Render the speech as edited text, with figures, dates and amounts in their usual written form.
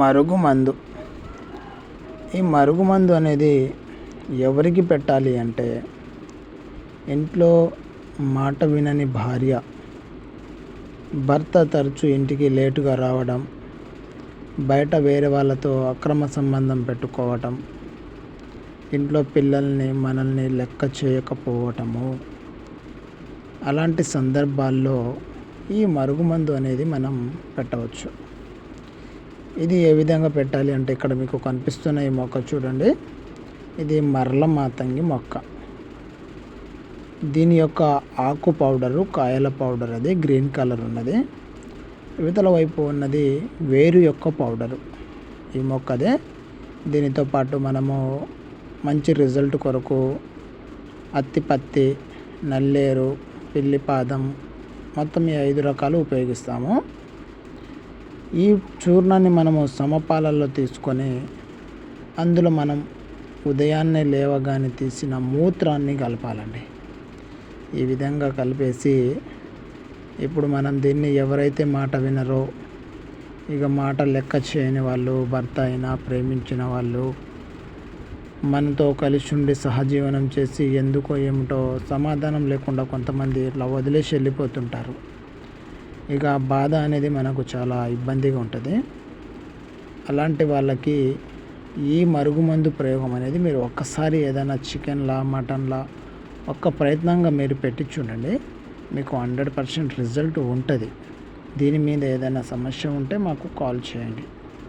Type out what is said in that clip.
మరుగుమందు. ఈ మరుగుమందు అనేది ఎవరికి పెట్టాలి అంటే, ఇంట్లో మాట వినని భార్య, భర్త తరచూ ఇంటికి లేటుగా రావడం, బయట వేరే వాళ్ళతో అక్రమ సంబంధం పెట్టుకోవటం, ఇంట్లో పిల్లల్ని మనల్ని లెక్క చేయకపోవటము, అలాంటి సందర్భాల్లో ఈ మరుగుమందు అనేది మనం పెట్టవచ్చు. ఇది ఏ విధంగా పెట్టాలి అంటే, ఇక్కడ మీకు కనిపిస్తున్న ఈ మొక్క చూడండి, ఇది మరల మాతంగి మొక్క. దీని యొక్క ఆకు పౌడరు, కాయల పౌడర్ అది గ్రీన్ కలర్ ఉన్నది. ఇవతల వైపు ఉన్నది వేరు యొక్క పౌడరు. ఈ మొక్కదే. దీనితో పాటు మనము మంచి రిజల్ట్ కొరకు అత్తిపత్తి, నల్లేరు, పిల్లిపాదం మొత్తం ఈ 5 రకాలు ఉపయోగిస్తాము. ఈ చూర్ణాన్ని మనము సమపాలల్లో తీసుకొని అందులో మనం ఉదయాన్నే లేవగానే తీసిన మూత్రాన్ని కలపాలండి. ఈ విధంగా కలిపేసి ఇప్పుడు మనం దీన్ని ఎవరైతే మాట వినరో, ఇక మాట లెక్క చేయని వాళ్ళు, భర్త అయినా ప్రేమించిన వాళ్ళు, మనతో కలిసి ఉండి సహజీవనం చేసి ఎందుకో ఏమిటో సమాధానం లేకుండా కొంతమంది ఇట్లా వదిలేసి వెళ్ళిపోతుంటారు. ఇక బాధ అనేది మనకు చాలా ఇబ్బందిగా ఉంటుంది. అలాంటి వాళ్ళకి ఈ మరుగుమందు ప్రయోగం అనేది మీరు ఒక్కసారి ఏదైనా చికెన్లా, మటన్లా ఒక్క ప్రయత్నంగా మీరు పెట్టి చూడండి. మీకు 100% రిజల్ట్ ఉంటుంది. దీని మీద ఏదైనా సమస్య ఉంటే మాకు కాల్ చేయండి.